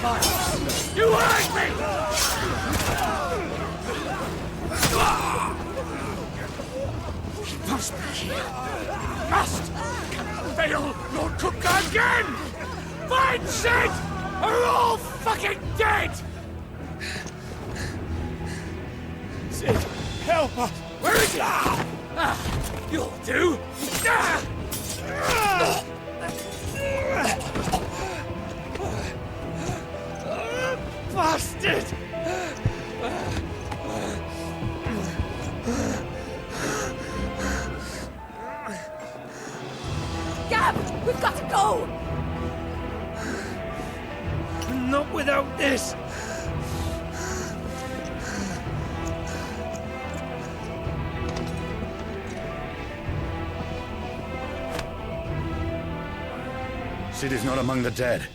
You heard me! He must be here. Must! Cannot fail Lord Cookgar again! Find Sid! Or we're all fucking dead! Sid, help us! Where is he? You'll do! Bastard! Gab! We've got to go! Not without this! Sid is not among the dead.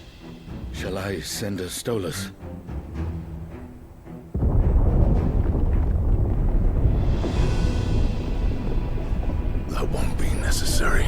Shall I send a Stolas? That won't be necessary.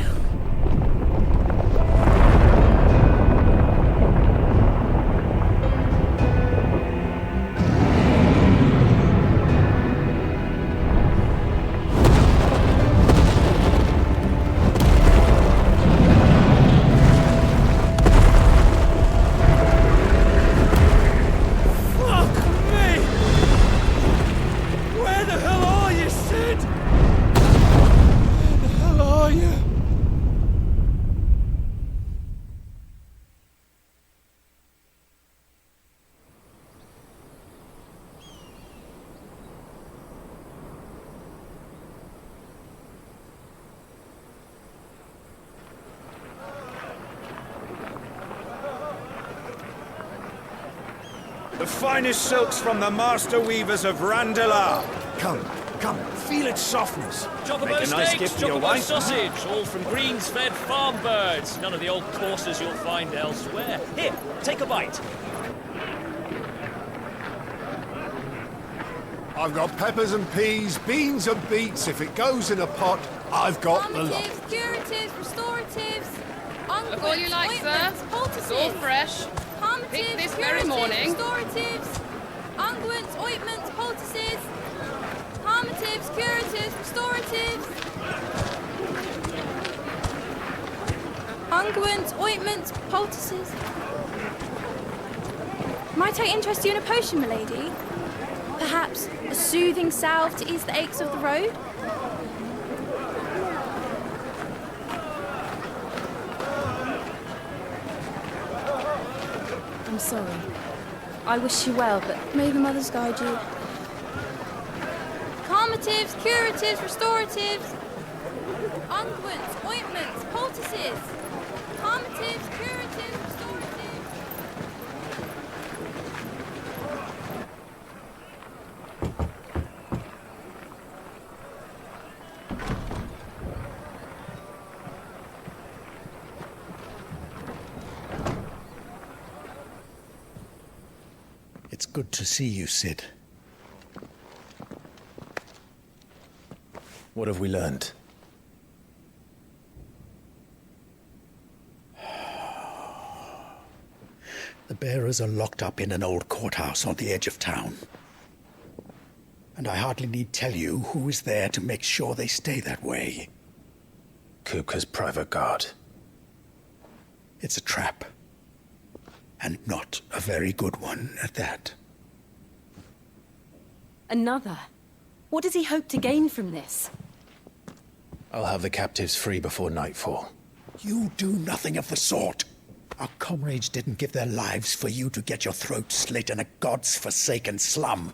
The finest silks from the master weavers of Randalar. Come, feel its softness. Chocobo steaks, chocobo sausage, all from greens-fed farm birds. None of the old courses you'll find elsewhere. Here, take a bite. I've got peppers and peas, beans and beets. If it goes in a pot, I've got the lot. Calmatives, curatives, restoratives, Look all you like, sir. It's all fresh. Picked this very morning. Restoratives, unguents, ointments, poultices. Calmatives, curatives, restoratives. Unguents, ointments, poultices. Might I interest you in a potion, milady? Perhaps a soothing salve to ease the aches of the road? I'm sorry. I wish you well, but may the mothers guide you. Calmatives, curatives, restoratives. Unguents, ointments, poultices. Calmatives, curatives, restoratives. It's good to see you, Sid. What have we learned? The bearers are locked up in an old courthouse on the edge of town. And I hardly need tell you who is there to make sure they stay that way. Kupka's private guard. It's a trap. And not a very good one at that. Another? What does he hope to gain from this? I'll have the captives free before nightfall. You do nothing of the sort. Our comrades didn't give their lives for you to get your throat slit in a god's-forsaken slum.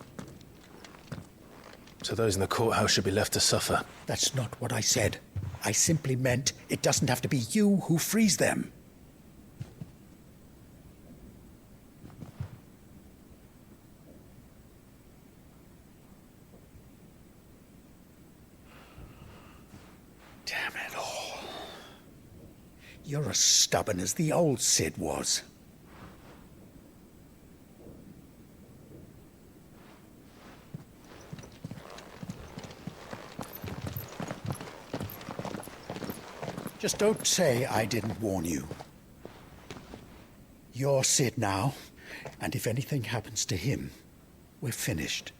So those in the courthouse should be left to suffer. That's not what I said. I simply meant it doesn't have to be you who frees them. Damn it all. You're as stubborn as the old Sid was. Just don't say I didn't warn you. You're Sid now, And if anything happens to him, we're finished.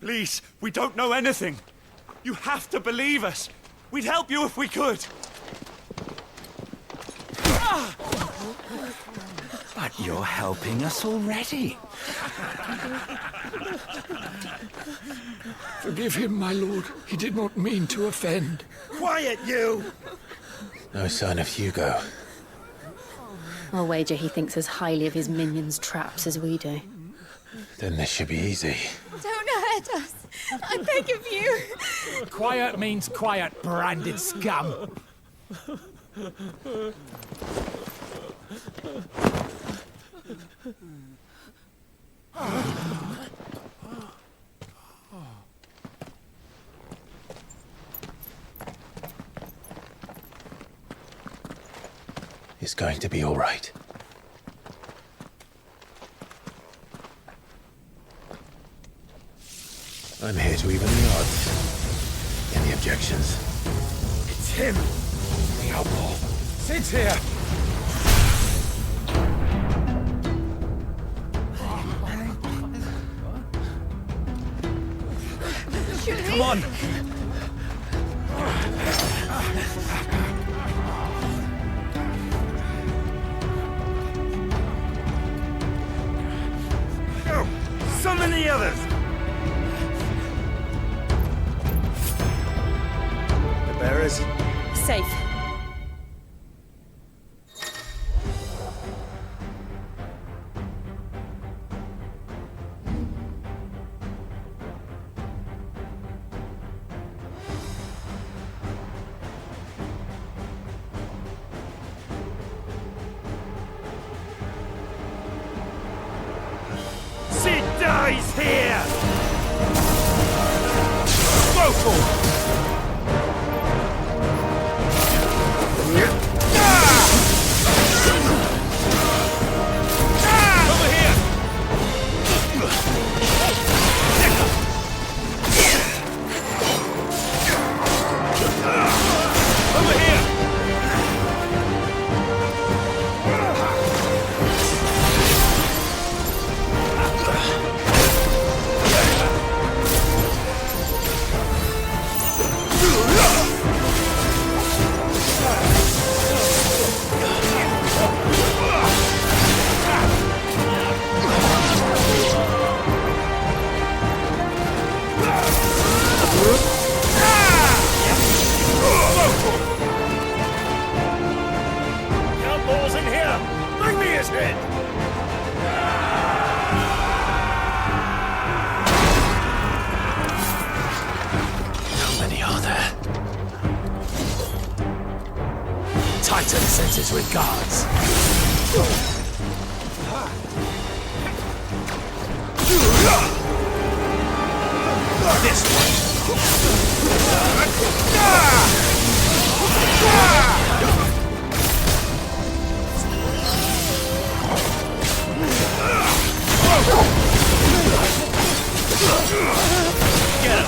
Please, we don't know anything. You have to believe us. We'd help you if we could. But you're helping us already. Forgive him, my lord. He did not mean to offend. Quiet, you! No sign of Hugo. I'll wager he thinks as highly of his minions' traps as we do. Then this should be easy. Don't hurt us. I beg of you. Quiet means quiet, branded scum. It's going to be all right. I'm here to even the odds. Any objections? It's him, the outlaw. Sid's here. Come on. Go! Summon the others! The bearers? Safe. Sid dies here! Vocal! Outlaws in here! Bring me his head! How many are there? Titan sends his regards. This Get him!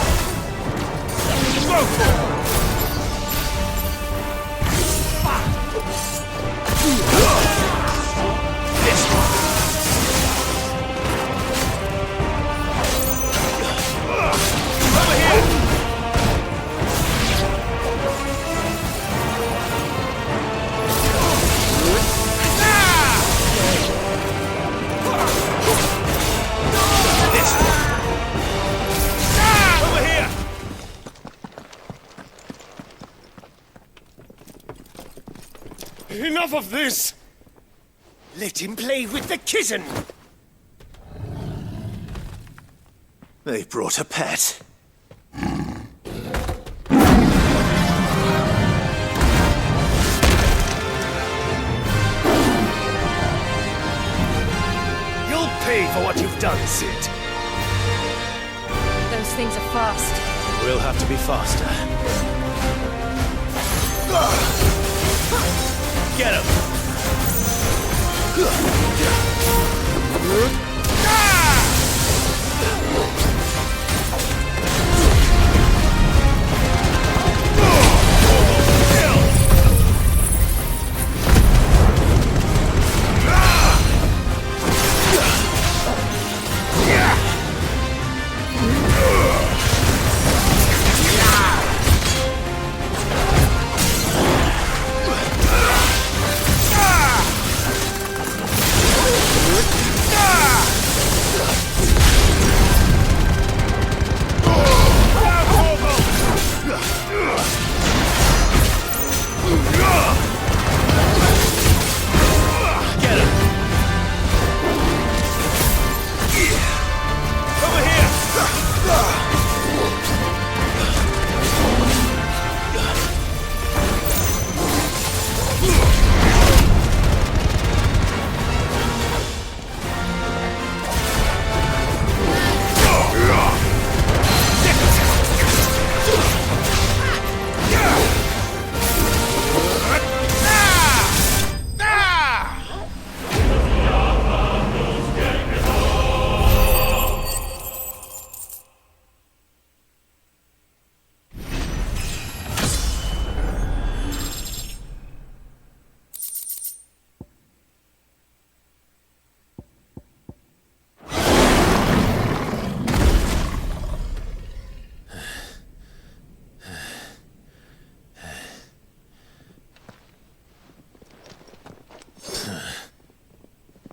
This one! Over here! This one! Over here! Enough of this! Let him play with the kitten! They brought a pet. You'll pay pay for what you've done, Sid. Those things are fast. We'll have to be faster. Get him!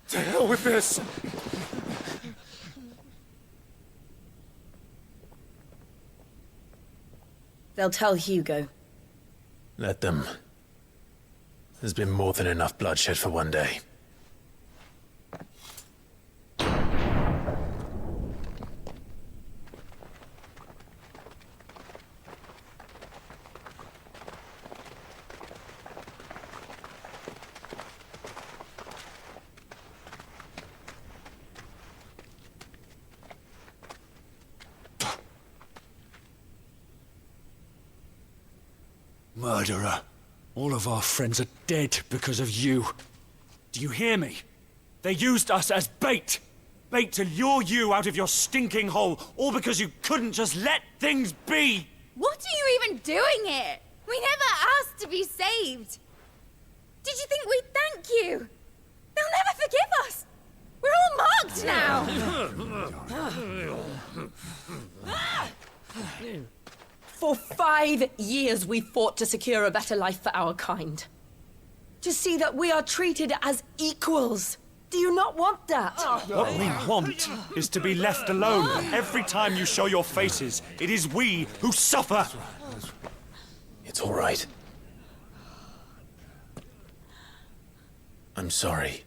To hell with this! They'll tell Hugo. Let them. There's been more than enough bloodshed for one day. Murderer. All of our friends are dead because of you. Do you hear me? They used us as bait. Bait to lure you out of your stinking hole, all because you couldn't just let things be. What are you even doing here? We never asked to be saved. Did you think we'd thank you? They'll never forgive us. We're all marked now. For 5 years we fought to secure a better life for our kind. To see that we are treated as equals. Do you not want that? What we want is to be left alone. Every time you show your faces, it is we who suffer. It's all right. I'm sorry.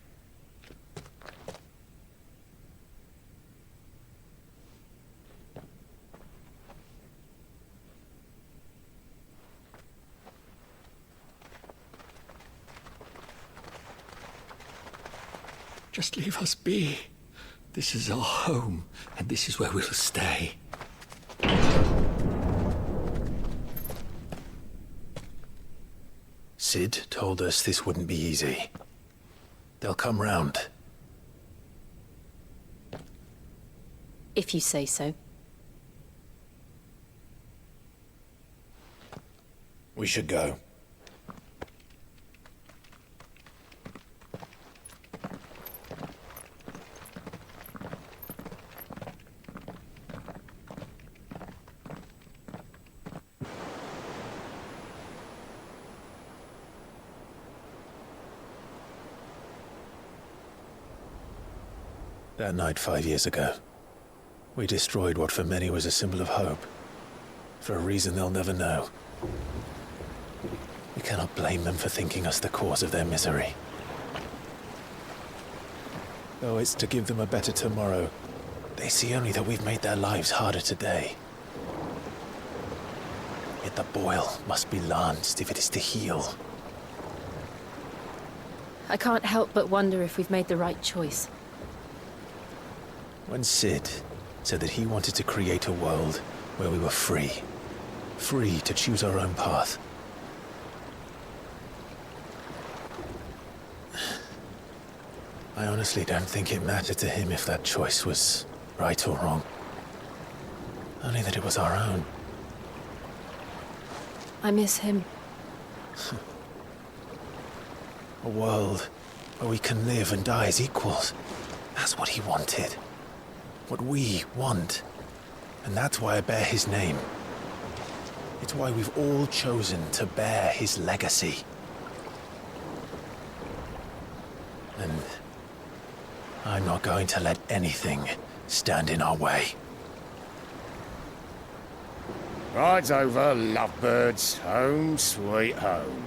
Just leave us be. This is our home, and this is where we'll stay. Sid told us this wouldn't be easy. They'll come round. If you say so. We should go. That night 5 years ago, we destroyed what for many was a symbol of hope. For a reason they'll never know. We cannot blame them for thinking us the cause of their misery. Though it's to give them a better tomorrow, they see only that we've made their lives harder today. Yet the boil must be lanced if it is to heal. I can't help but wonder if we've made the right choice. When Sid said that he wanted to create a world where we were free. Free to choose our own path. I honestly don't think it mattered to him if that choice was right or wrong. Only that it was our own. I miss him. A world where we can live and die as equals. That's what he wanted. What we want. And that's why I bear his name. It's why we've all chosen to bear his legacy. And I'm not going to let anything stand in our way. Rides over, lovebirds, home sweet home.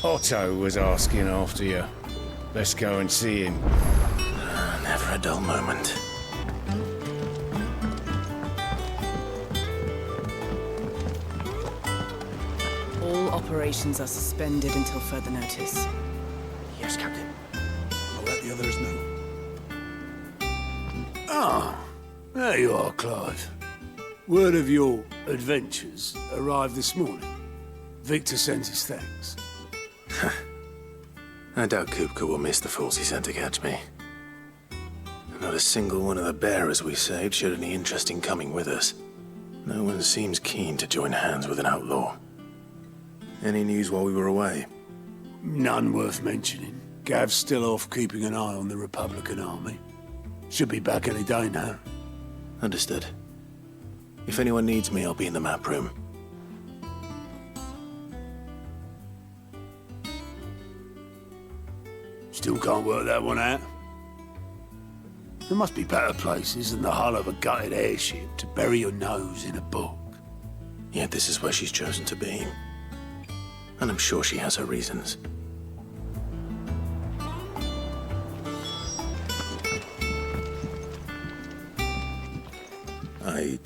Otto was asking after you. Let's go and see him. Never a dull moment. All operations are suspended until further notice. Yes, Captain. I'll let the others know. Ah, there you are, Clive. Word of your adventures arrived this morning. Victor sends his thanks. I doubt Kupka will miss the fools he sent to catch me. Not a single one of the bearers we saved showed any interest in coming with us. No one seems keen to join hands with an outlaw. Any news while we were away? None worth mentioning. Gav's still off keeping an eye on the Republican army. Should be back any day now. Understood. If anyone needs me, I'll be in the map room. Still can't work that one out. There must be better places than the hull of a gutted airship to bury your nose in a book. Yet this is where she's chosen to be. And I'm sure she has her reasons. I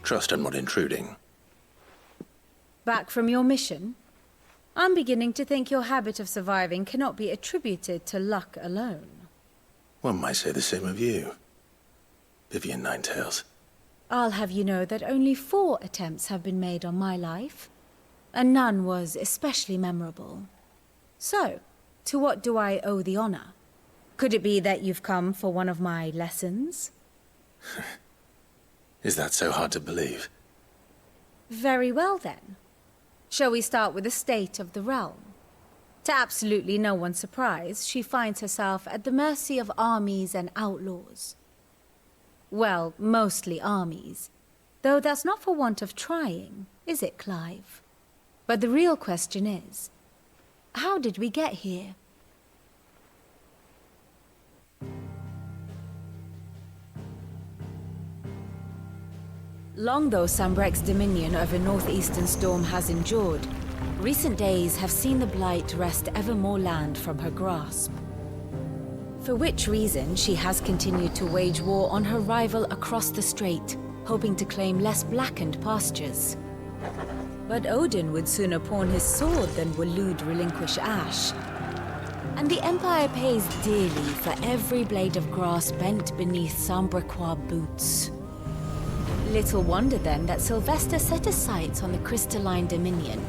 trust I'm not intruding. Back from your mission? I'm beginning to think your habit of surviving cannot be attributed to luck alone. One might say the same of you, Vivian Ninetails. I'll have you know that only 4 attempts have been made on my life, and none was especially memorable. So, to what do I owe the honor? Could it be that you've come for one of my lessons? Is that so hard to believe? Very well then. Shall we start with the state of the realm? To absolutely no one's surprise, she finds herself at the mercy of armies and outlaws. Well, mostly armies. Though that's not for want of trying, is it, Clive? But the real question is, how did we get here? Long though Sambrek's dominion over northeastern Storm has endured, recent days have seen the Blight wrest ever more land from her grasp. For which reason she has continued to wage war on her rival across the strait, hoping to claim less blackened pastures. But Odin would sooner pawn his sword than Waloed relinquish Ash. And the Empire pays dearly for every blade of grass bent beneath Sambrequois boots. Little wonder then that Sylvester set his sights on the crystalline dominion,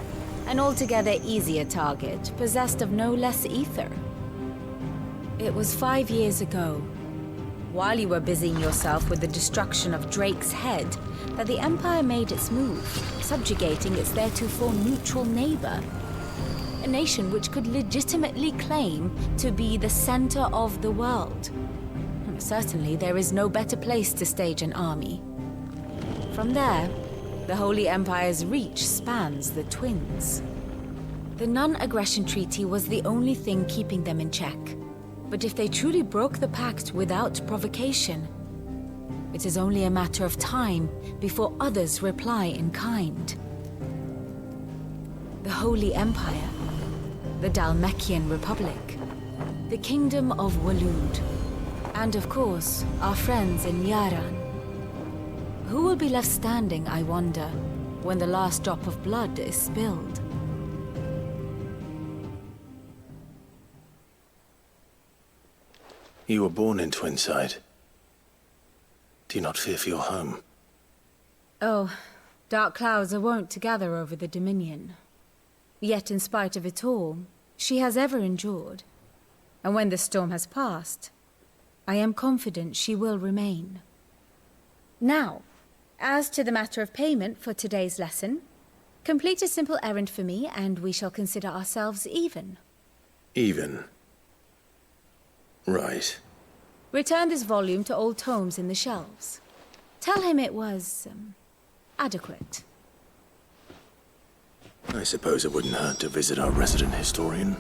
an altogether easier target, possessed of no less ether. It was 5 years ago, while you were busying yourself with the destruction of Drake's head, that the Empire made its move, subjugating its theretofore neutral neighbor. A nation which could legitimately claim to be the center of the world. Certainly, there is no better place to stage an army. From there, the Holy Empire's reach spans the Twins. The non-aggression treaty was the only thing keeping them in check. But if they truly broke the pact without provocation, it is only a matter of time before others reply in kind. The Holy Empire, the Dhalmekian Republic, the Kingdom of Waloed, and of course, our friends in Yaran. Who will be left standing, I wonder, when the last drop of blood is spilled? You were born in Twinside. Do you not fear for your home? Oh, dark clouds are wont to gather over the Dominion. Yet in spite of it all, she has ever endured. And when the storm has passed, I am confident she will remain. Now, as to the matter of payment for today's lesson, complete a simple errand for me and we shall consider ourselves even. Even? Right. Return this volume to old tomes in the shelves. Tell him it was, adequate. I suppose it wouldn't hurt to visit our resident historian.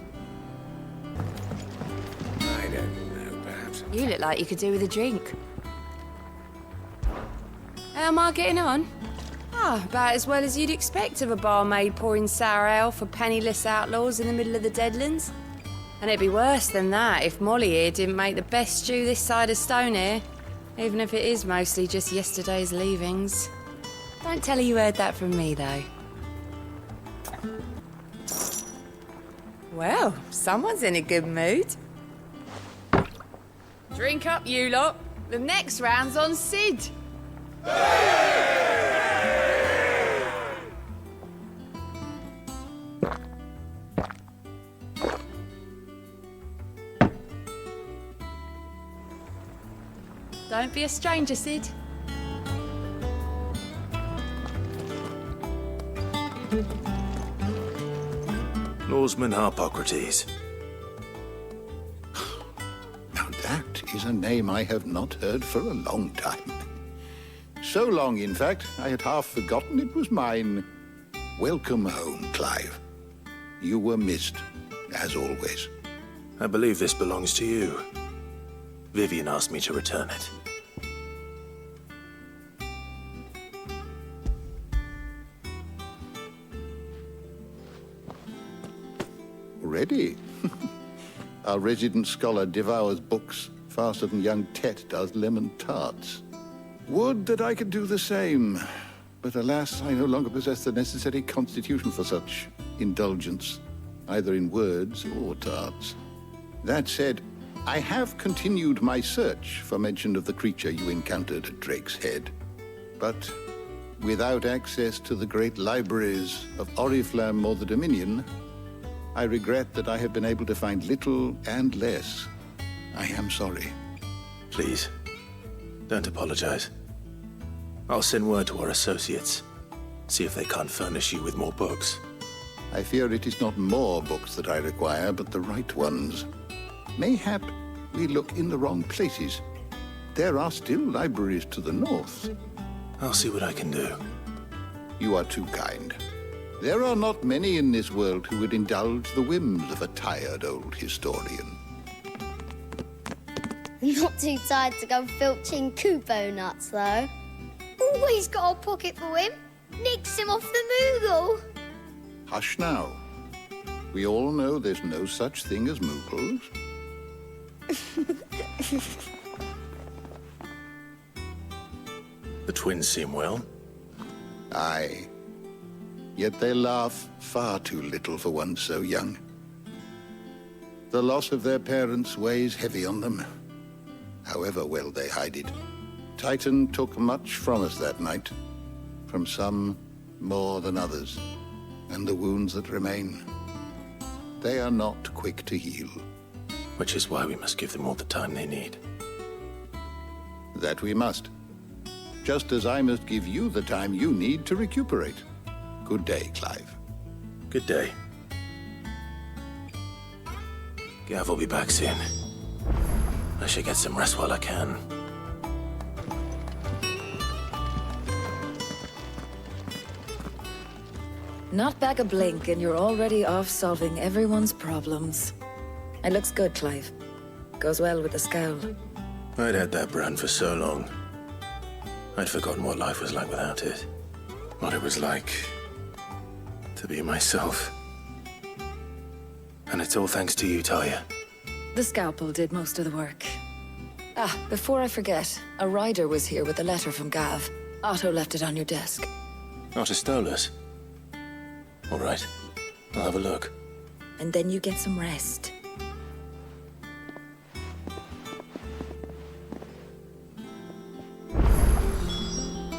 I don't know, perhaps. You look like you could do with a drink. How am I getting on? Ah, about as well as you'd expect of a barmaid pouring sour ale for penniless outlaws in the middle of the Deadlands. And it'd be worse than that if Molly here didn't make the best stew this side of Stone here, even if it is mostly just yesterday's leavings. Don't tell her you heard that from me, though. Well, someone's in a good mood. Drink up, you lot. The next round's on Sid. Don't be a stranger, Sid. Norseman Harpocrates. Now that is a name I have not heard for a long time. So long, in fact, I had half forgotten it was mine. Welcome home, Clive. You were missed, as always. I believe this belongs to you. Vivian asked me to return it. Already? Our resident scholar devours books faster than young Tet does lemon tarts. Would that I could do the same. But alas, I no longer possess the necessary constitution for such indulgence, either in words or tarts. That said, I have continued my search for mention of the creature you encountered at Drake's Head. But without access to the great libraries of Oriflamme or the Dominion, I regret that I have been able to find little and less. I am sorry. Please, don't apologize. I'll send word to our associates. See if they can't furnish you with more books. I fear it is not more books that I require, but the right ones. Mayhap we look in the wrong places. There are still libraries to the north. I'll see what I can do. You are too kind. There are not many in this world who would indulge the whims of a tired old historian. Not too tired to go filching Kupo nuts, though. Always got a pocket for him. Nicks him off the Moogle. Hush now. We all know there's no such thing as Moogles. The twins seem well. Aye. Yet they laugh far too little for one so young. The loss of their parents weighs heavy on them, however well they hide it. Titan took much from us that night, from some more than others, and the wounds that remain, they are not quick to heal. Which is why we must give them all the time they need. That we must. Just as I must give you the time you need to recuperate. Good day, Clive. Good day. Gav will be back soon. I should get some rest while I can. Not back a blink and you're already off solving everyone's problems. It looks good, Clive. Goes well with the scowl. I'd had that brand for so long. I'd forgotten what life was like without it. What it was like to be myself. And it's all thanks to you, Talia. The scalpel did most of the work. Ah, before I forget, a rider was here with a letter from Gav. Otto left it on your desk. Otto stole us. All right, I'll have a look. And then you get some rest.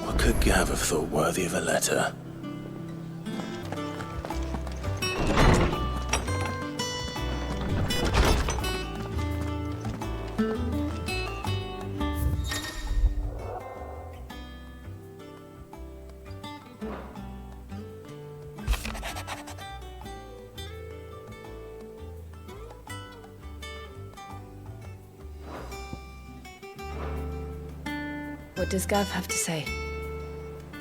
What could Gav have thought worthy of a letter? What does Gav have to say?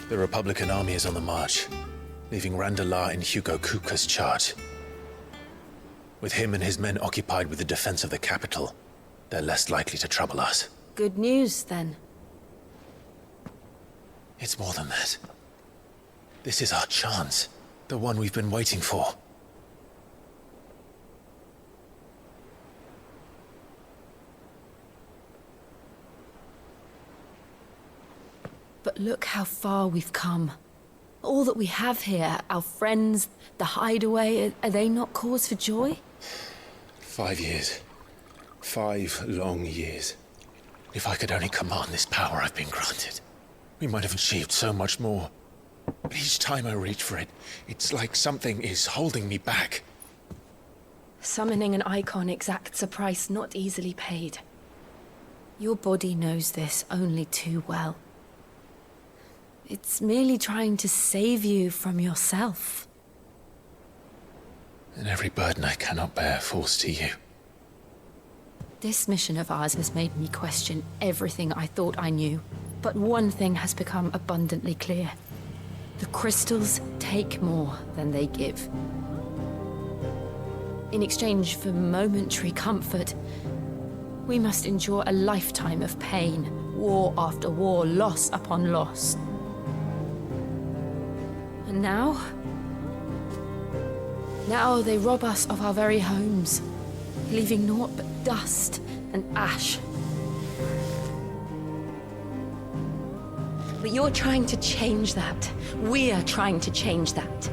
The Republican army is on the march, leaving Randalar in Hugo Kuka's charge. With him and his men occupied with the defense of the capital, they're less likely to trouble us. Good news, then. It's more than that. This is our chance. The one we've been waiting for. But look how far we've come. All that we have here, our friends, the hideaway, are they not cause for joy? 5 years. 5 long years. If I could only command this power I've been granted, we might have achieved so much more. But each time I reach for it, it's like something is holding me back. Summoning an icon exacts a price not easily paid. Your body knows this only too well. It's merely trying to save you from yourself. And every burden I cannot bear falls to you. This mission of ours has made me question everything I thought I knew. But one thing has become abundantly clear. The crystals take more than they give. In exchange for momentary comfort, we must endure a lifetime of pain, war after war, loss upon loss. And now they rob us of our very homes, leaving naught but dust and ash. But you're trying to change that. We're trying to change that.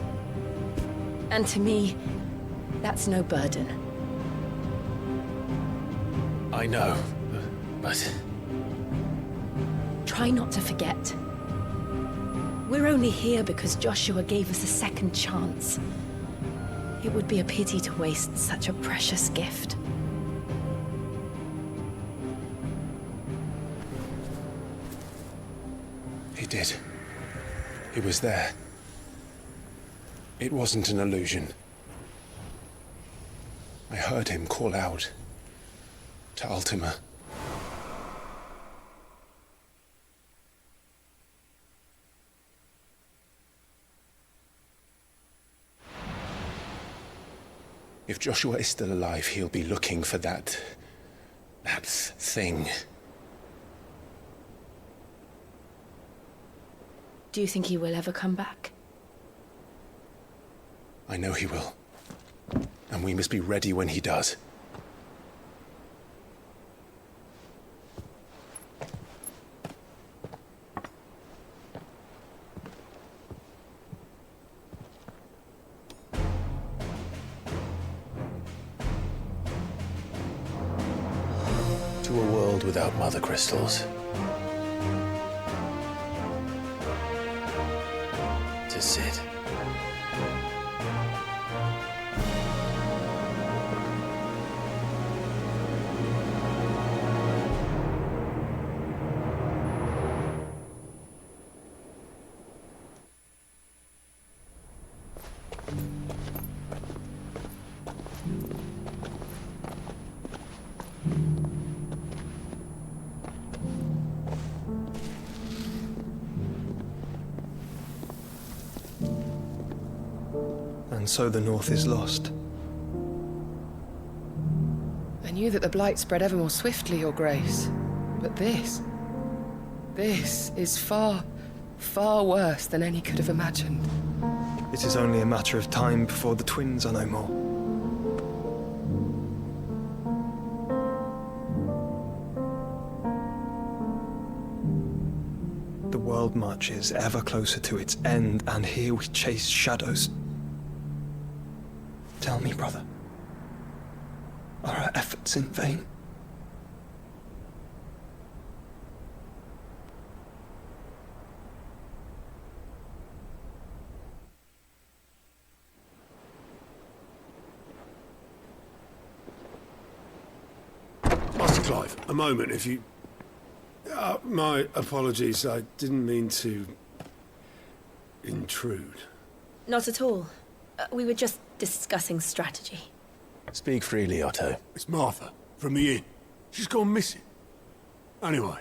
And to me, that's no burden. I know, but... Try not to forget. We're only here because Joshua gave us a second chance. It would be a pity to waste such a precious gift. He did. He was there. It wasn't an illusion. I heard him call out to Ultima. If Joshua is still alive, he'll be looking for that thing. Do you think he will ever come back? I know he will. And we must be ready when he does. To a world without mother crystals. To Sid. And so the North is lost. I knew that the Blight spread ever more swiftly, Your Grace. But this is far, far worse than any could have imagined. It is only a matter of time before the twins are no more. The world marches ever closer to its end, and here we chase shadows. Tell me, brother, are our efforts in vain? Master Clive, a moment, if you... my apologies, I didn't mean to... intrude. Not at all. We were just discussing strategy. Speak freely, Otto. It's Martha, from the inn. She's gone missing. Anyway,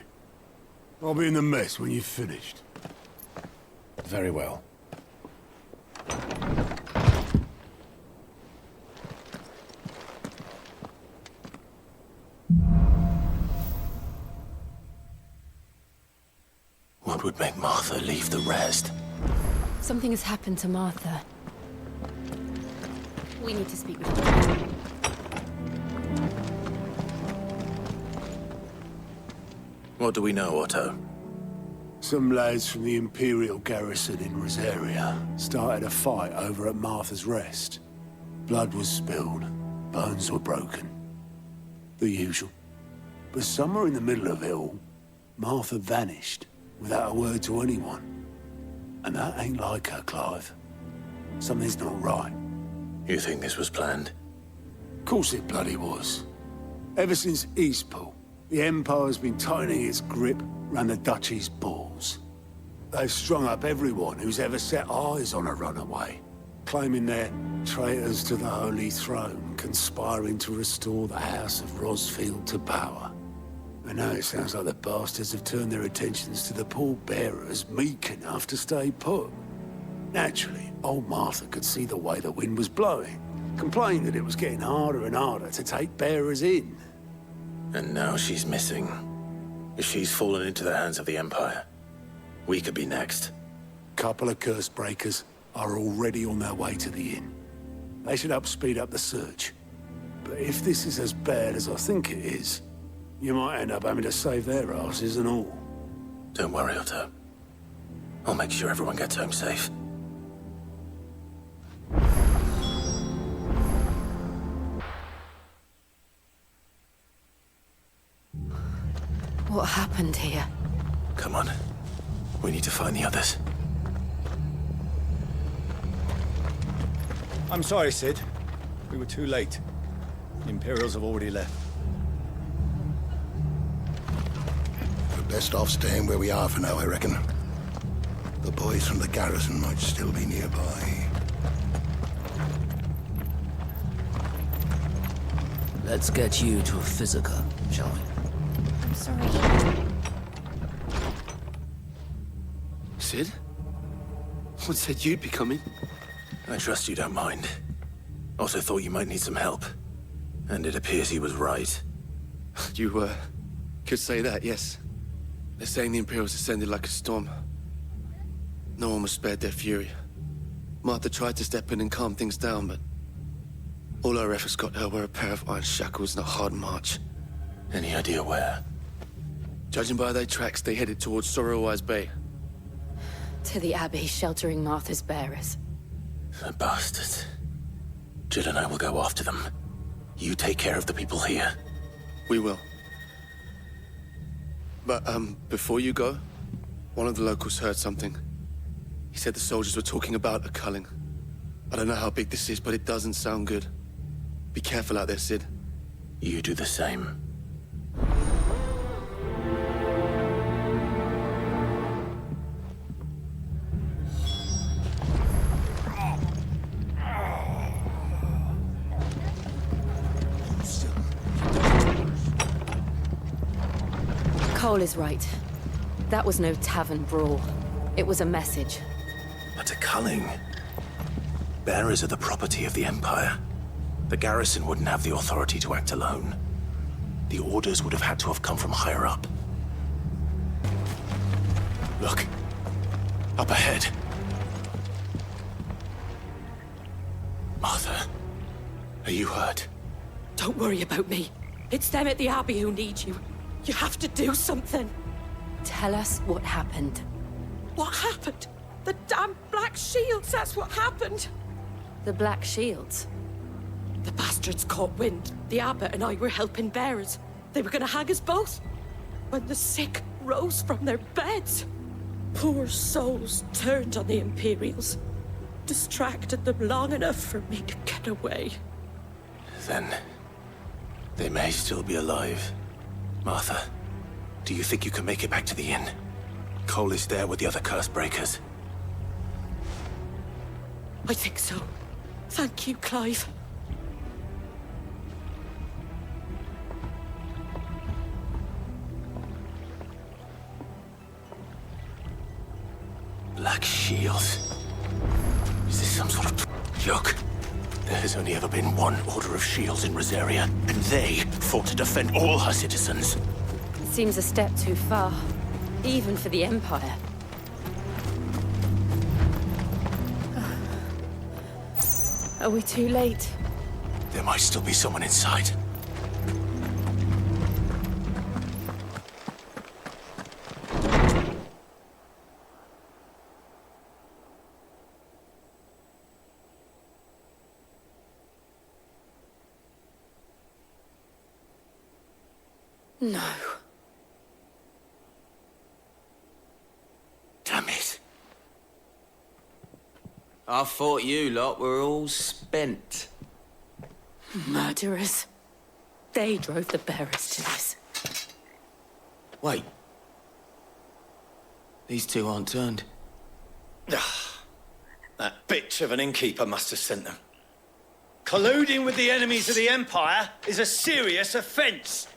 I'll be in the mess when you've finished. Very well. What would make Martha leave the rest? Something has happened to Martha. We need to speak with her. What do we know, Otto? Some lads from the Imperial garrison in Rosaria started a fight over at Martha's Rest. Blood was spilled, bones were broken. The usual. But somewhere in the middle of it all, Martha vanished without a word to anyone. And that ain't like her, Clive. Something's not right. You think this was planned? Of course it bloody was. Ever since Eastpool, the Empire's been tightening its grip round the Duchy's balls. They've strung up everyone who's ever set eyes on a runaway, claiming they're traitors to the Holy Throne, conspiring to restore the House of Rosfield to power. And now it sounds like the bastards have turned their attentions to the pallbearers meek enough to stay put. Naturally, old Martha could see the way the wind was blowing, complained that it was getting harder and harder to take bearers in. And now she's missing. If she's fallen into the hands of the Empire, we could be next. Couple of curse breakers are already on their way to the inn. They should speed up the search. But if this is as bad as I think it is, you might end up having to save their asses and all. Don't worry, Otto. I'll make sure everyone gets home safe. What happened here? Come on. We need to find the others. I'm sorry, Sid. We were too late. The Imperials have already left. We're best off staying where we are for now, I reckon. The boys from the garrison might still be nearby. Let's get you to a physical, shall we? I'm sorry. Sid? What said you'd be coming? I trust you don't mind. Also thought you might need some help. And it appears he was right. You, could say that, yes. They're saying the Imperials descended like a storm. No one was spared their fury. Martha tried to step in and calm things down, but all our efforts got her were a pair of iron shackles and a hard march. Any idea where? Judging by their tracks, they headed towards Sorrowwise Bay. To the Abbey, sheltering Martha's bearers. The bastards. Jill and I will go after them. You take care of the people here. We will. But, before you go, one of the locals heard something. He said the soldiers were talking about a culling. I don't know how big this is, but it doesn't sound good. Be careful out there, Sid. You do the same. Cole is right. That was no tavern brawl. It was a message. But a culling? bearers are the property of the Empire. The garrison wouldn't have the authority to act alone. The orders would have had to have come from higher up. Look. Up ahead. Martha, are you hurt? Don't worry about me. It's them at the Abbey who need you. You have to do something. Tell us what happened. What happened? The damn Black Shields, that's what happened. The Black Shields? The bastards caught wind. The abbot and I were helping bearers. They were gonna hang us both. When the sick rose from their beds, poor souls turned on the Imperials. Distracted them long enough for me to get away. Then, they may still be alive. Martha, do you think you can make it back to the inn? Cole is there with the other curse breakers. I think so. Thank you, Clive. Black Shields? Is this some sort of joke? There has only ever been one Order of Shields in Rosaria, and they fought to defend all her citizens. Seems a step too far, even for the Empire. Are we too late? There might still be someone inside. No. Damn it. I thought you lot were all spent. Murderers. They drove the bearers to this. Wait. These two aren't turned. That bitch of an innkeeper must have sent them. Colluding with the enemies of the Empire is a serious offence.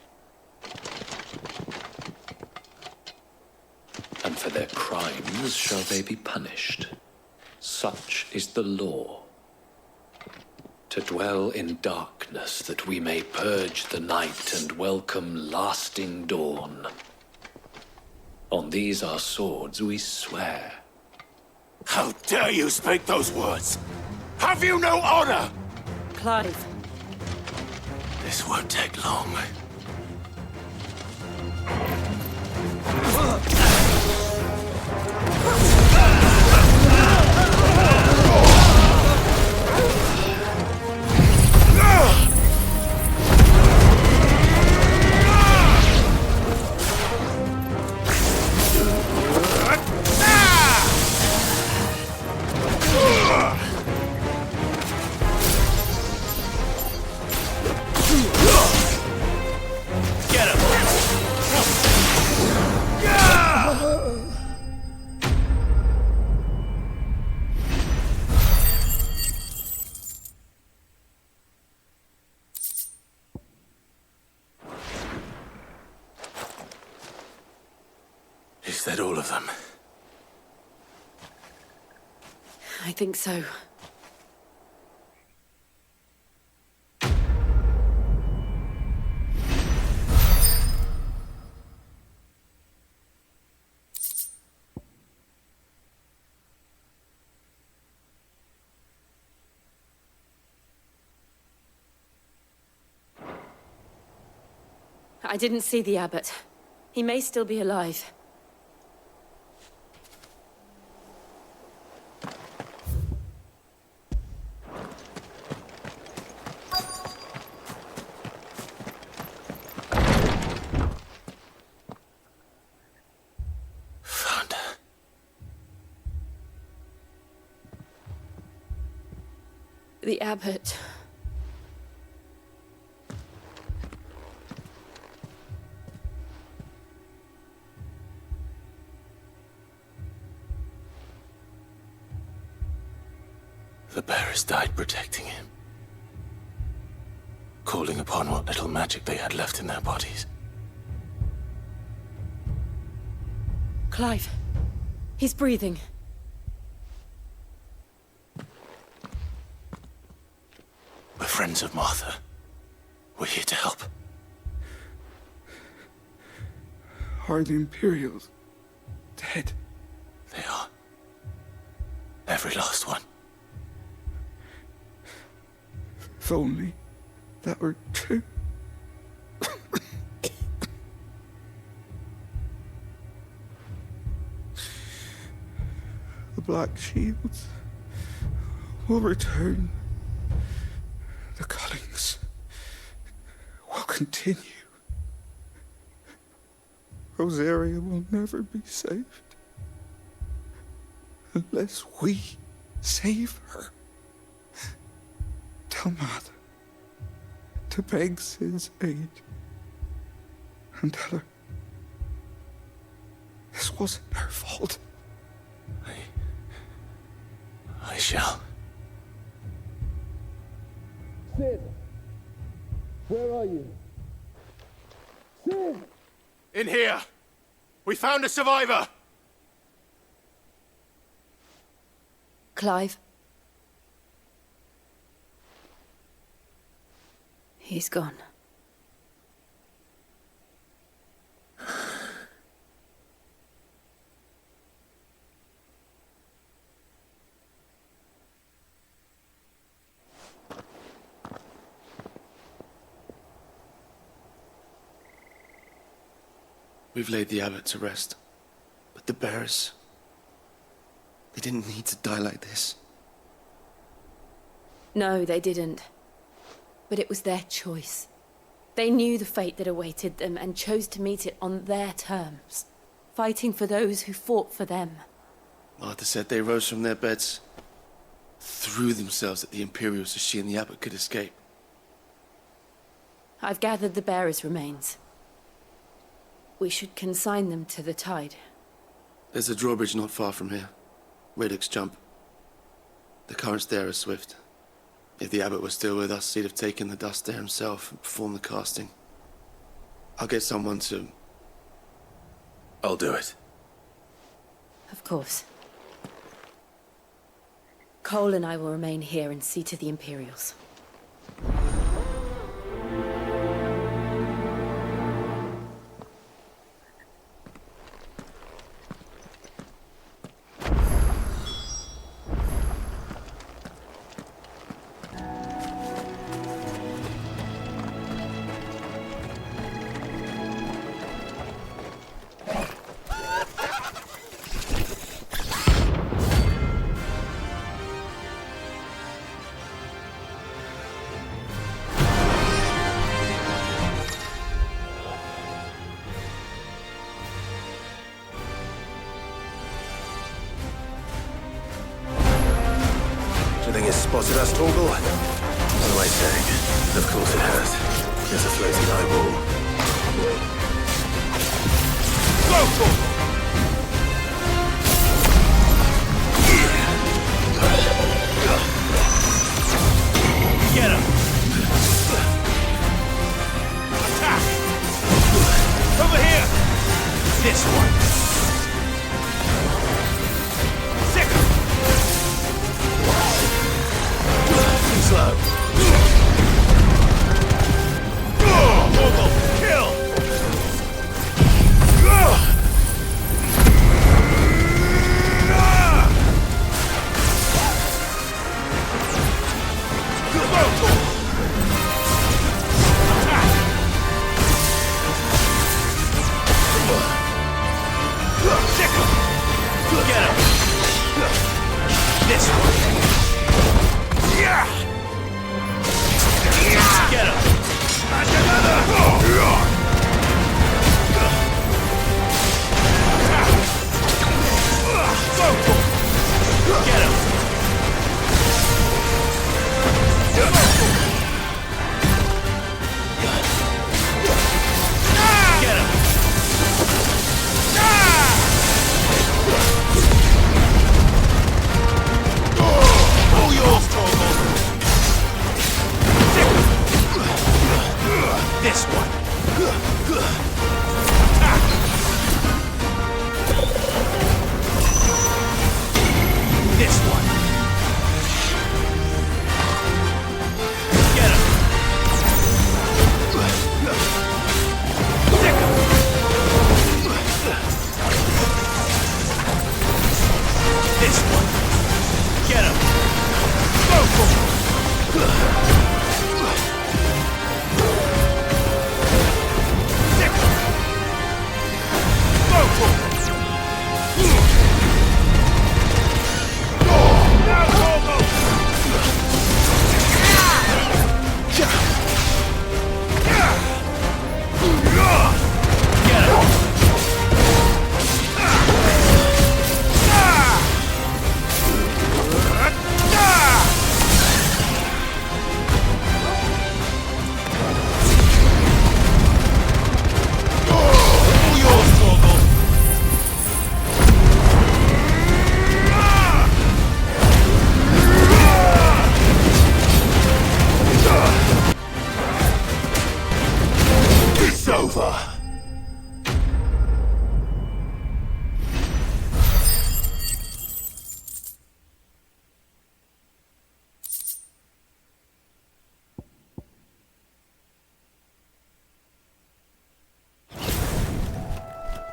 And for their crimes shall they be punished. Such is the law. To dwell in darkness that we may purge the night and welcome lasting dawn. On these our swords we swear. How dare you speak those words? Have you no honor? Clive. This won't take long. Is that all of them? I think so. I didn't see the abbot. He may still be alive. The abbot. The bearers died protecting him. Calling upon what little magic they had left in their bodies. Clive. He's breathing. friends of Martha. We're here to help. Are the Imperials dead? They are. Every last one. If only that were true. The Black Shields will return. The Cullings will continue. Rosaria will never be saved unless we save her. Tell Mother to beg Sid's aid and tell her this wasn't her fault. I shall. Sid! Where are you? Sid! In here! We found a survivor! Clive. He's gone. We've laid the abbot to rest. But the bearers... they didn't need to die like this. No, they didn't. But it was their choice. They knew the fate that awaited them and chose to meet it on their terms, fighting for those who fought for them. Martha said they rose from their beds, threw themselves at the Imperials so she and the abbot could escape. I've gathered the bearers' remains. We should consign them to the tide. There's a drawbridge not far from here. Radix Jump. The currents there are swift. If the abbot was still with us, he'd have taken the dust there himself and performed the casting. I'll get someone to... I'll do it. Of course. Cole and I will remain here and see to the Imperials. Spotted us, Torgal? What am I saying? Of course it has. There's a floating eyeball. Go, Torgal! Get him! Attack! Over here! This one! Slow. Kill! Get him! This one! Yeah!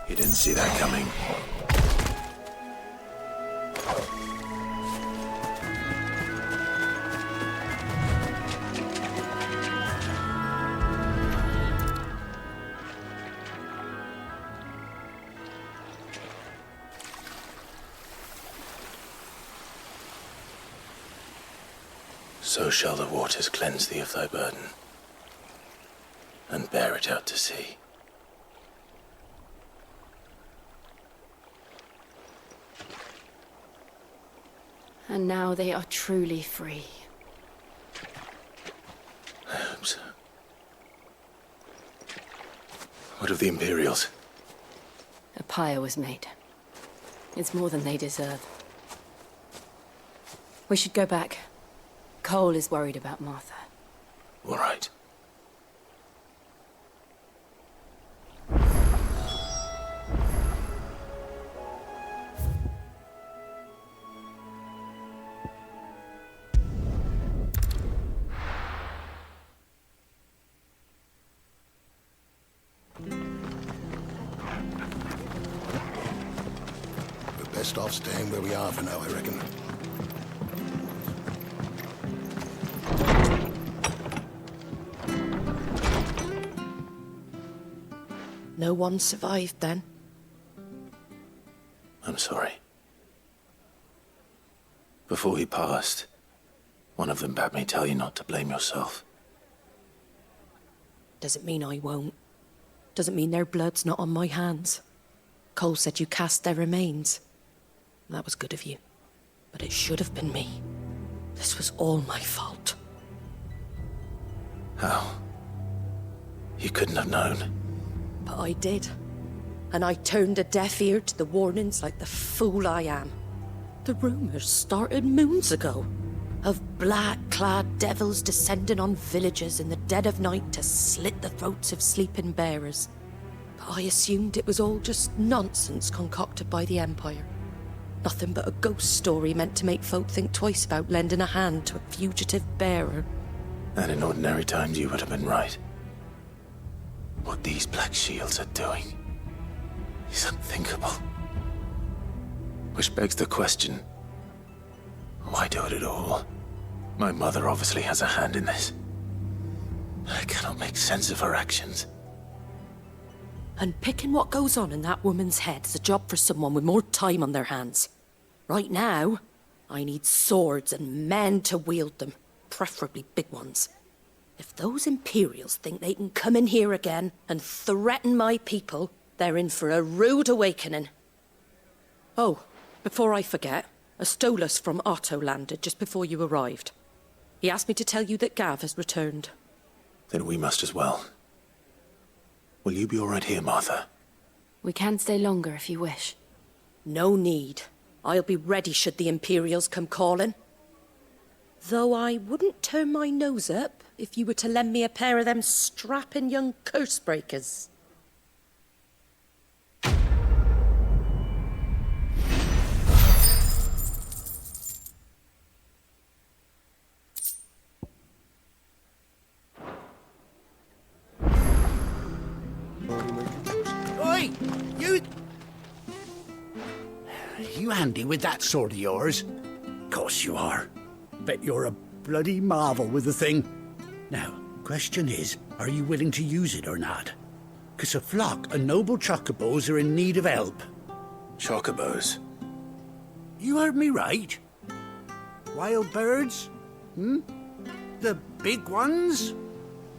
You didn't see that coming. So shall the waters cleanse thee of thy burden, and bear it out to sea. And now they are truly free. I hope so. What of the Imperials? A pyre was made. It's more than they deserve. We should go back. Cole is worried about Martha. All right. Best off staying where we are for now, I reckon. No one survived then? I'm sorry. Before he passed, one of them bade me tell you not to blame yourself. Doesn't mean I won't. Doesn't mean their blood's not on my hands. Cole said you cast their remains. That was good of you. But it should have been me. This was all my fault. How? You couldn't have known. But I did. And I turned a deaf ear to the warnings like the fool I am. The rumors started moons ago. Of black-clad devils descending on villages in the dead of night to slit the throats of sleeping bearers. But I assumed it was all just nonsense concocted by the Empire. Nothing but a ghost story meant to make folk think twice about lending a hand to a fugitive bearer. And in ordinary times you would have been right. What these Black Shields are doing is unthinkable. Which begs the question, why do it at all? My mother obviously has a hand in this. I cannot make sense of her actions. And picking what goes on in that woman's head is a job for someone with more time on their hands. Right now, I need swords and men to wield them, preferably big ones. If those Imperials think they can come in here again and threaten my people, they're in for a rude awakening. Oh, before I forget, a Stolas from Otto landed just before you arrived. He asked me to tell you that Gav has returned. Then we must as well. Will you be all right here, Martha? We can stay longer if you wish. No need. I'll be ready should the Imperials come calling. Though I wouldn't turn my nose up if you were to lend me a pair of them strapping young curse-breakers. Oi! You handy with that sword of yours? Course you are. Bet you're a bloody marvel with the thing. Now, question is, are you willing to use it or not? 'Cause a flock of noble chocobos are in need of help. Chocobos? You heard me right. Wild birds? The big ones?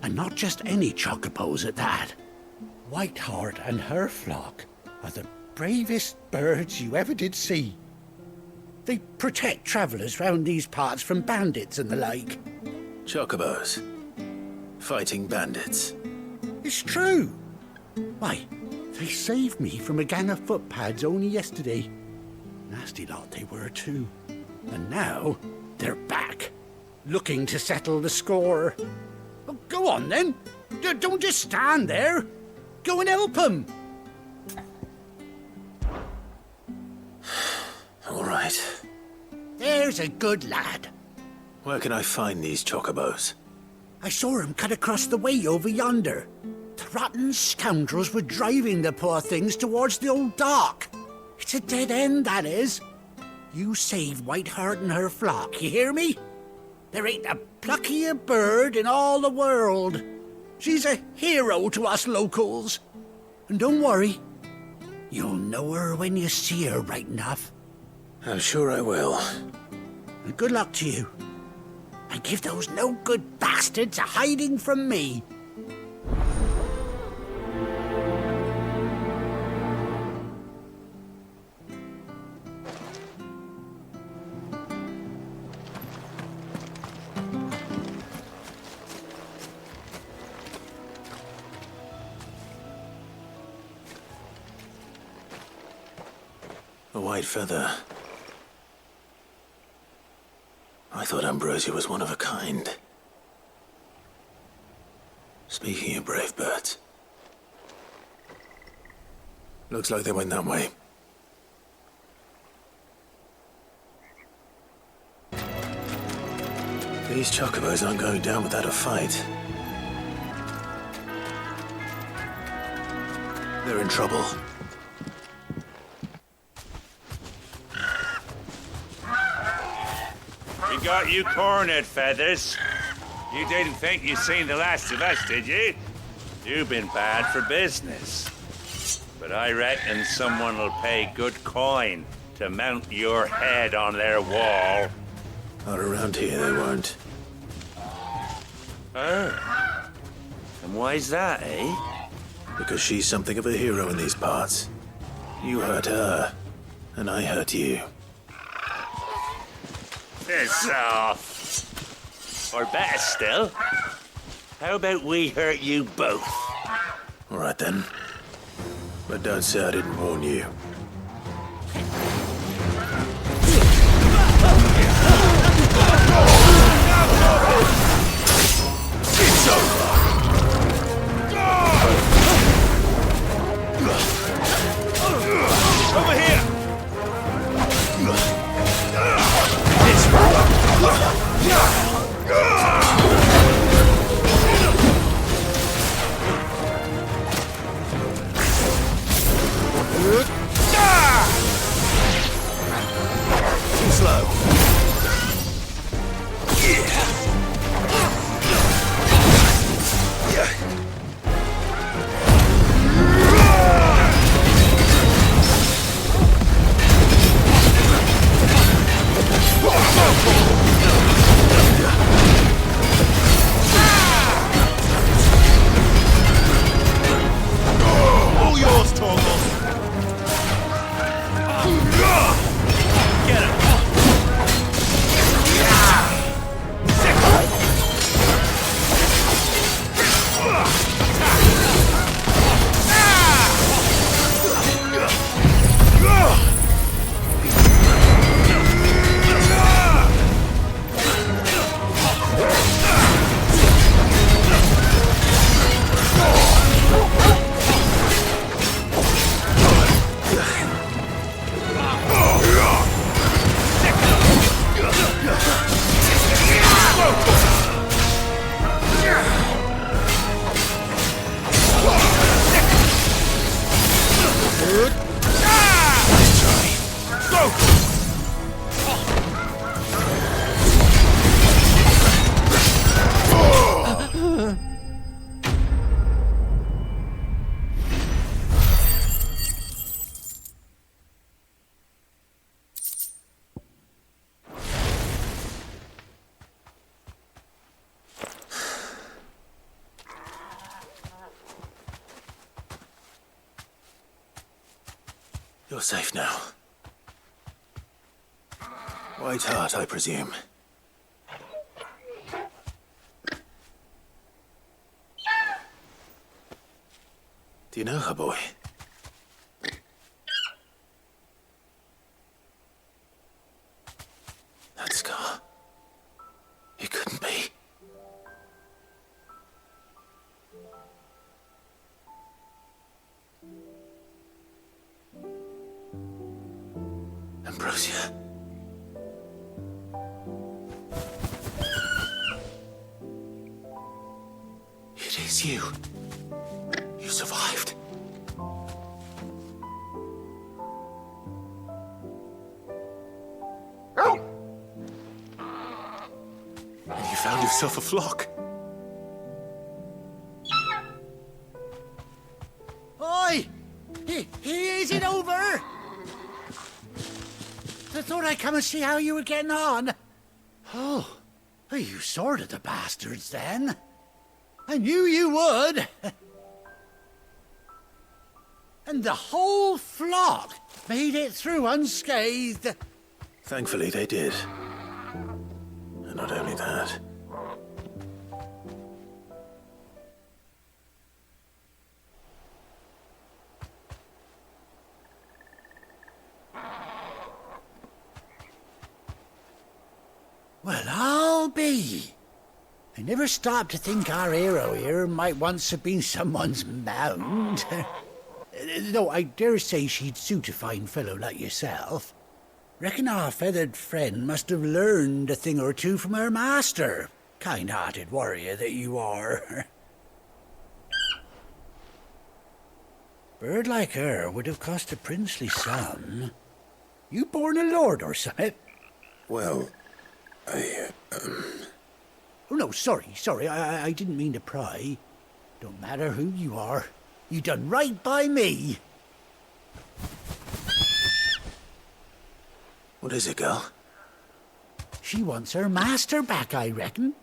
And not just any chocobos at that. Whiteheart and her flock are the bravest birds you ever did see. They protect travellers round these parts from bandits and the like. Chocobos? Fighting bandits? It's true. Why, they saved me from a gang of footpads only yesterday. Nasty lot they were too. And now they're back, looking to settle the score. Well, go on then. Don't just stand there. Go and help them. All right. There's a good lad. Where can I find these chocobos? I saw him cut across the way over yonder. The rotten scoundrels were driving the poor things towards the old dock. It's a dead end, that is. You save Whiteheart and her flock, you hear me? There ain't a pluckier bird in all the world. She's a hero to us locals. And don't worry, you'll know her when you see her right enough. I'm sure I will. And good luck to you. And give those no-good bastards a hiding from me. A white feather. I thought Ambrosia was one of a kind. Speaking of brave birds. Looks like they went that way. These chocobos aren't going down without a fight. They're in trouble. We got you cornered, Feathers. You didn't think you'd seen the last of us, did you? You've been bad for business. But I reckon someone will pay good coin to mount your head on their wall. Not around here, they won't. Oh. And why's that, eh? Because she's something of a hero in these parts. You hurt her, and I hurt you. Piss off. Or better still, how about we hurt you both? All right then. But don't say I didn't warn you. It's over! Over here! You're safe now. White Hart, I presume. Do you know her, boy? That scar. It couldn't be. Ambrosia. It is you. You survived. And you found yourself a flock. Oi! Is it over? I thought I'd come and see how you were getting on. Oh, you sorted the bastards then. I knew you would. And the whole flock made it through unscathed. Thankfully, they did. And not only that. Well, I'll be. I never stopped to think our hero here might once have been someone's mount. Though I dare say she'd suit a fine fellow like yourself. Reckon our feathered friend must have learned a thing or two from her master. Kind-hearted warrior that you are. Bird like her would have cost a princely sum. You born a lord or something? Well, Oh, no, sorry. I didn't mean to pry. Don't matter who you are. You done right by me. What is it, girl? She wants her master back, I reckon.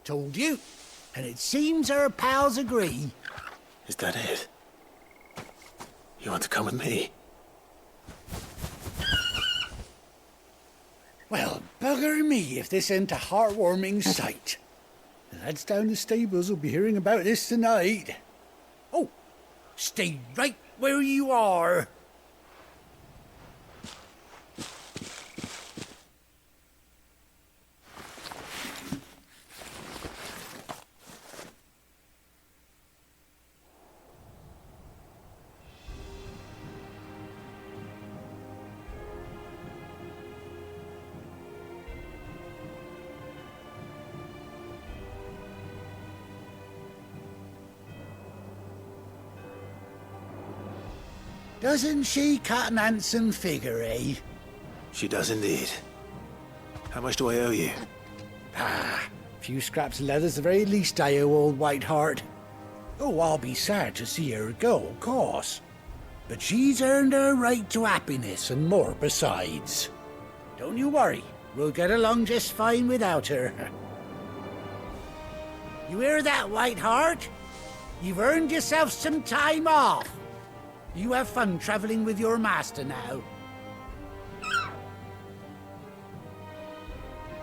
Told you. And it seems her pals agree. Is that it? You want to come with me? Well, bugger me if this ain't a heartwarming sight. The lads down the stables will be hearing about this tonight. Oh, stay right where you are. Doesn't she cut an handsome figure, eh? She does indeed. How much do I owe you? A few scraps of leather's the very least I owe old Whiteheart. Oh, I'll be sad to see her go, of course. But she's earned her right to happiness and more besides. Don't you worry, we'll get along just fine without her. You hear that, Whiteheart? You've earned yourself some time off. You have fun traveling with your master now.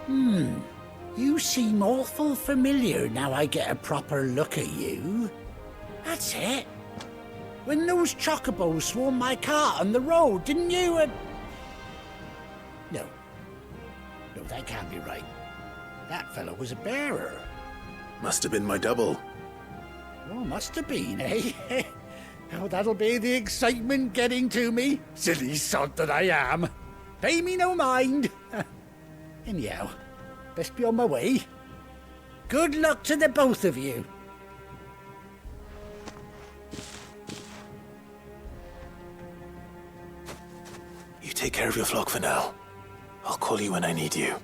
You seem awful familiar now I get a proper look at you. That's it. When those chocobos swarmed my cart on the road, didn't you? No, that can't be right. That fellow was a bearer. Must have been my double. Oh, must have been, eh? Oh, that'll be the excitement getting to me. Silly sod that I am. Pay me no mind. Anyhow, best be on my way. Good luck to the both of you. You take care of your flock for now. I'll call you when I need you.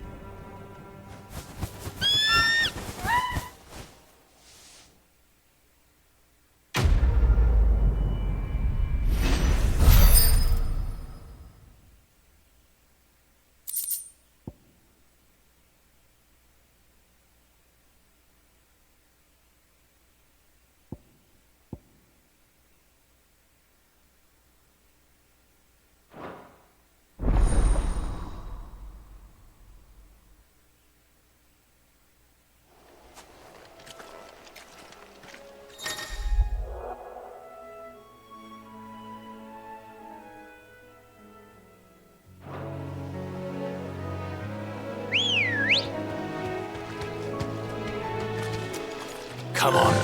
Come on.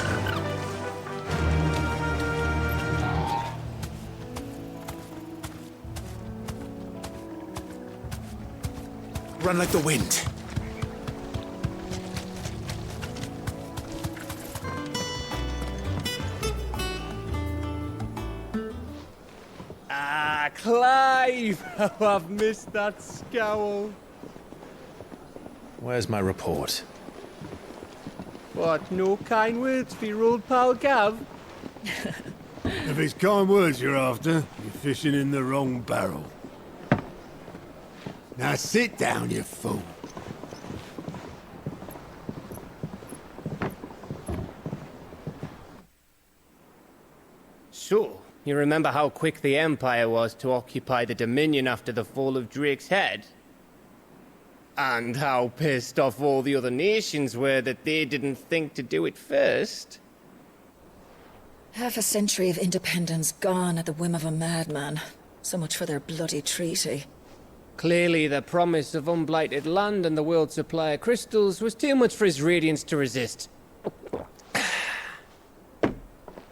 Run like the wind. Ah, Clive! Oh, I've missed that scowl. Where's my report? What, no kind words for your old pal Gav? If it's kind words you're after, you're fishing in the wrong barrel. Now sit down, you fool. So, you remember how quick the Empire was to occupy the Dominion after the fall of Drake's head? And how pissed off all the other nations were that they didn't think to do it first? Half a century of independence gone at the whim of a madman. So much for their bloody treaty. Clearly, the promise of unblighted land and the world's supply of crystals was too much for his radiance to resist.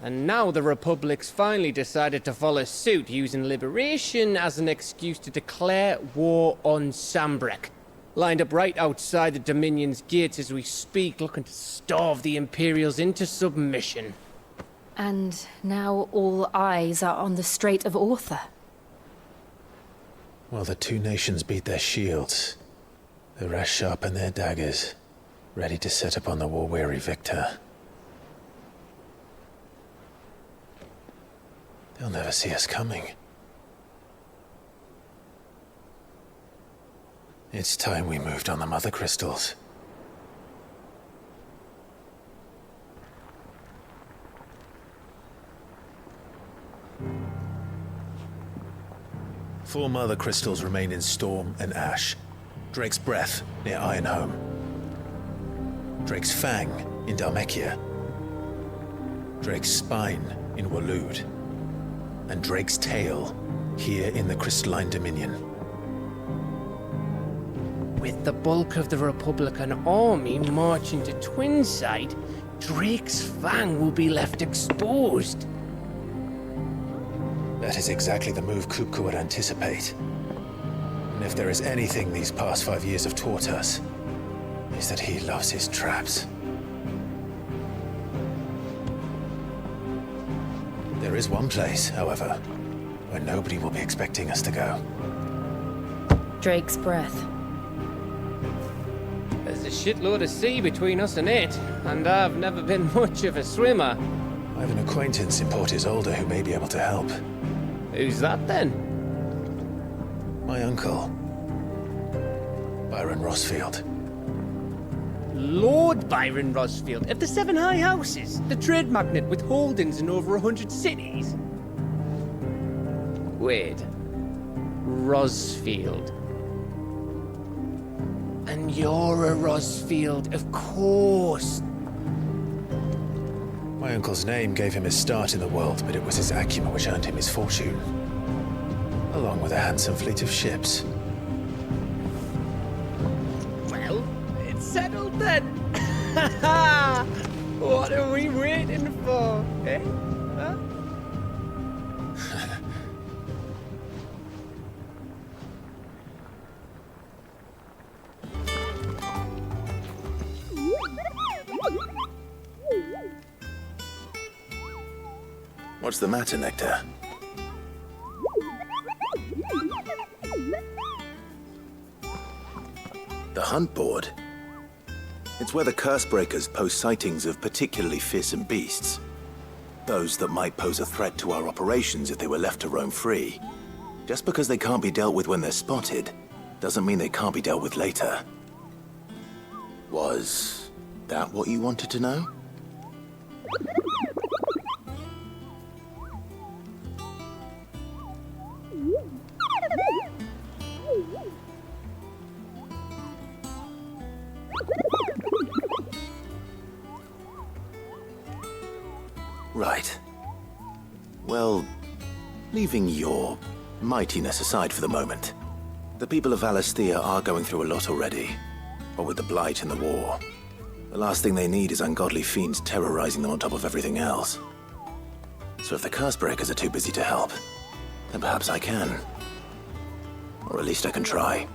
And now the Republic's finally decided to follow suit, using liberation as an excuse to declare war on Sambrek. Lined up right outside the Dominion's gates as we speak, looking to starve the Imperials into submission. And now all eyes are on the Strait of Author. Well, the two nations beat their shields. The rest sharpen their daggers, ready to set upon the war-weary victor. They'll never see us coming. It's time we moved on the mother crystals. Four mother crystals remain in Storm and Ash. Drake's Breath near Ironhome. Drake's Fang in Dhalmekia. Drake's Spine in Waloed. And Drake's Tail here in the Crystalline Dominion. With the bulk of the Republican army marching to Twinside, Drake's Fang will be left exposed. That is exactly the move Kupka would anticipate. And if there is anything these past 5 years have taught us, is that he loves his traps. There is one place, however, where nobody will be expecting us to go. Drake's Breath. There's a shitload of sea between us and it, and I've never been much of a swimmer. I have an acquaintance in Port Isolde who may be able to help. Who's that then? My uncle, Byron Rosfield. Lord Byron Rosfield of the Seven High Houses, the trade magnate with holdings in over 100 cities. Wait, Rosfield. And you're a Rosfield, of course. My uncle's name gave him his start in the world, but it was his acumen which earned him his fortune. Along with a handsome fleet of ships. Well, it's settled then. What are we waiting for, eh? Huh? What's the matter, Nectar? The hunt board? It's where the Cursebreakers post sightings of particularly fearsome beasts. Those that might pose a threat to our operations if they were left to roam free. Just because they can't be dealt with when they're spotted, doesn't mean they can't be dealt with later. Was that what you wanted to know? Right. Well, leaving your mightiness aside for the moment, the people of Alastia are going through a lot already, what with the Blight and the war. The last thing they need is ungodly fiends terrorizing them on top of everything else. So if the Cursebreakers are too busy to help, then perhaps I can. Or at least I can try.